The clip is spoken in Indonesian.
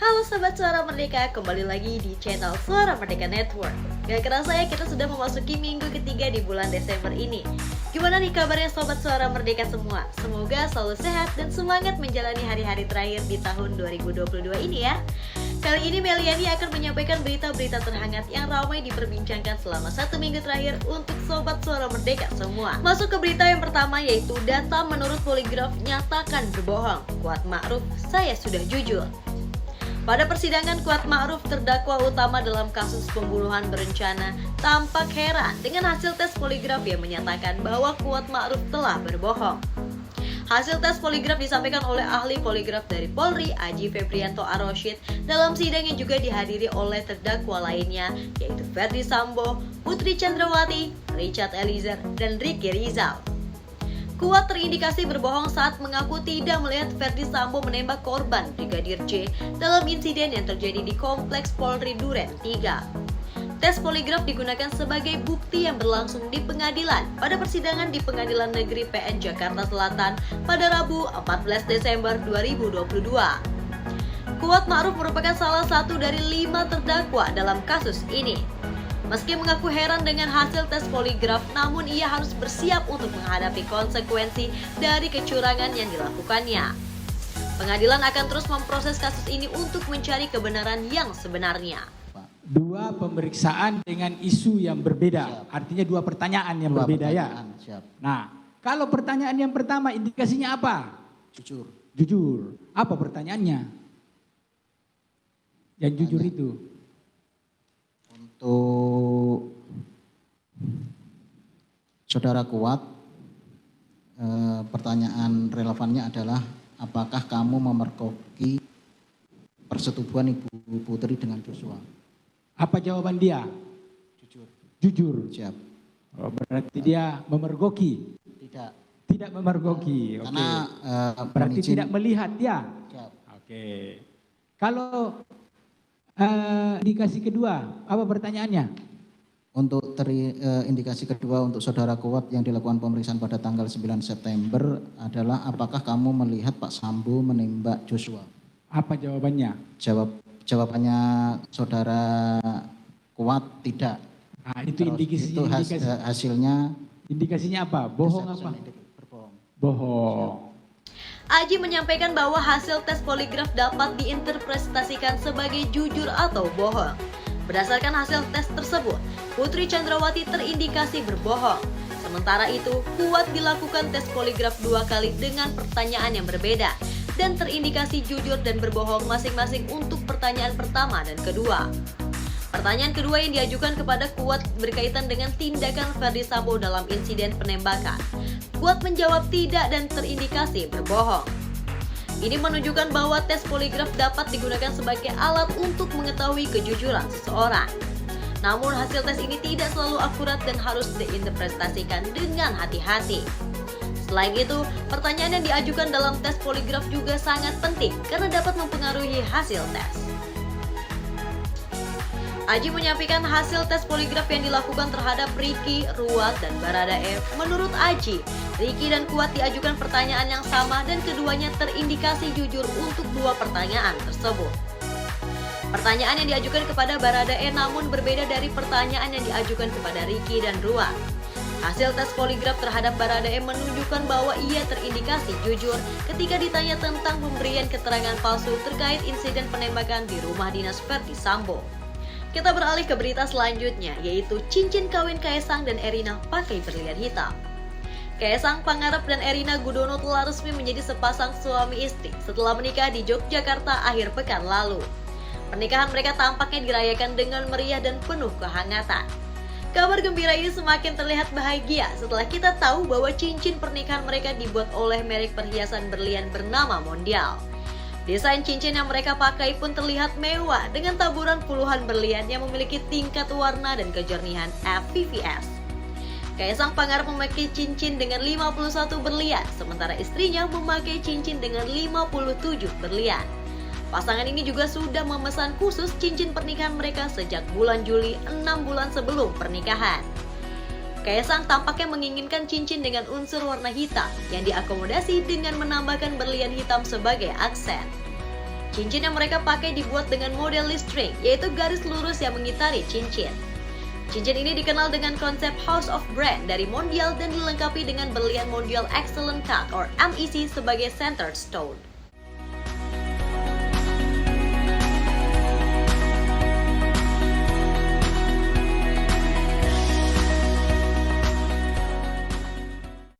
Halo Sobat Suara Merdeka, kembali lagi di channel Suara Merdeka Network. Gak kerasa ya kita sudah memasuki minggu ketiga di bulan Desember ini. Gimana nih kabarnya Sobat Suara Merdeka semua? Semoga selalu sehat dan semangat menjalani hari-hari terakhir di tahun 2022 ini ya. Kali ini Meliani akan menyampaikan berita-berita terhangat yang ramai diperbincangkan selama satu minggu terakhir untuk Sobat Suara Merdeka semua. Masuk ke berita yang pertama, yaitu data menurut poligraf nyatakan berbohong. Kuat Ma'ruf, saya sudah jujur. Pada persidangan, Kuat Ma'ruf, terdakwa utama dalam kasus pembunuhan berencana, tampak heran dengan hasil tes poligraf yang menyatakan bahwa Kuat Ma'ruf telah berbohong. Hasil tes poligraf disampaikan oleh ahli poligraf dari Polri, Aji Febrianto Ar-Rasyid, dalam sidang yang juga dihadiri oleh terdakwa lainnya, yaitu Ferdy Sambo, Putri Chandrawati, Richard Eliezer, dan Ricky Rizal. Kuat terindikasi berbohong saat mengaku tidak melihat Ferdy Sambo menembak korban Brigadir J dalam insiden yang terjadi di Kompleks Polri Duren 3. Tes poligraf digunakan sebagai bukti yang berlangsung di pengadilan pada persidangan di Pengadilan Negeri PN Jakarta Selatan pada Rabu 14 Desember 2022. Kuat Ma'ruf merupakan salah satu dari 5 terdakwa dalam kasus ini. Meski mengaku heran dengan hasil tes poligraf, namun ia harus bersiap untuk menghadapi konsekuensi dari kecurangan yang dilakukannya. Pengadilan akan terus memproses kasus ini untuk mencari kebenaran yang sebenarnya. Dua pemeriksaan dengan isu yang berbeda, artinya dua pertanyaan yang berbeda ya. Siap. Nah, kalau pertanyaan yang pertama indikasinya apa? Jujur. Jujur. Apa pertanyaannya? Yang jujur itu. Untuk saudara Kuat, pertanyaan relevannya adalah apakah kamu memerkoki persetubuhan Ibu Putri dengan Joshua? Apa jawaban dia? Jujur. Jujur. Siap. Oh, berarti dia memergoki. Tidak. Tidak memergoki. Oke. Karena berarti tidak melihat dia. Siap. Oke. Kalau indikasi kedua, apa pertanyaannya? Untuk indikasi kedua untuk saudara Kuat yang dilakukan pemeriksaan pada tanggal 9 September adalah apakah kamu melihat Pak Sambo menembak Joshua? Apa jawabannya? Jawabannya saudara Kuat tidak. Nah, itu indikasi, Itu hasilnya indikasinya apa? Bohong apa? Berbohong. Bohong. Aji menyampaikan bahwa hasil tes poligraf dapat diinterpretasikan sebagai jujur atau bohong. Berdasarkan hasil tes tersebut, Putri Chandrawati terindikasi berbohong. Sementara itu, Kuat dilakukan tes poligraf 2 kali dengan pertanyaan yang berbeda dan terindikasi jujur dan berbohong masing-masing untuk pertanyaan pertama dan kedua. Pertanyaan kedua yang diajukan kepada Kuat berkaitan dengan tindakan Ferdy Sambo dalam insiden penembakan. Kuat menjawab tidak dan terindikasi berbohong. Ini menunjukkan bahwa tes poligraf dapat digunakan sebagai alat untuk mengetahui kejujuran seseorang. Namun hasil tes ini tidak selalu akurat dan harus diinterpretasikan dengan hati-hati. Selain itu, pertanyaan yang diajukan dalam tes poligraf juga sangat penting karena dapat mempengaruhi hasil tes. Aji menyampaikan hasil tes poligraf yang dilakukan terhadap Ricky, Ruat, dan Baradae. Menurut Aji, Ricky dan Kuat diajukan pertanyaan yang sama dan keduanya terindikasi jujur untuk 2 pertanyaan tersebut. Pertanyaan yang diajukan kepada Baradae namun berbeda dari pertanyaan yang diajukan kepada Ricky dan Ruat. Hasil tes poligraf terhadap Baradae menunjukkan bahwa ia terindikasi jujur ketika ditanya tentang pemberian keterangan palsu terkait insiden penembakan di rumah dinas Ferdy Sambo. Kita beralih ke berita selanjutnya, yaitu cincin kawin Kaesang dan Erina pakai berlian hitam. Kaesang Pangarep dan Erina Gudono telah resmi menjadi sepasang suami istri setelah menikah di Yogyakarta akhir pekan lalu. Pernikahan mereka tampaknya dirayakan dengan meriah dan penuh kehangatan. Kabar gembira ini semakin terlihat bahagia setelah kita tahu bahwa cincin pernikahan mereka dibuat oleh merek perhiasan berlian bernama Mondial. Desain cincin yang mereka pakai pun terlihat mewah dengan taburan puluhan berlian yang memiliki tingkat warna dan kejernihan FVVS. Kaesang Pangarep memakai cincin dengan 51 berlian, sementara istrinya memakai cincin dengan 57 berlian. Pasangan ini juga sudah memesan khusus cincin pernikahan mereka sejak bulan Juli, 6 bulan sebelum pernikahan. Kaesang tampaknya menginginkan cincin dengan unsur warna hitam yang diakomodasi dengan menambahkan berlian hitam sebagai aksen. Cincin yang mereka pakai dibuat dengan model listring, yaitu garis lurus yang mengitari cincin. Cincin ini dikenal dengan konsep House of Brand dari Mondial dan dilengkapi dengan berlian Mondial Excellent Cut or MEC sebagai center stone.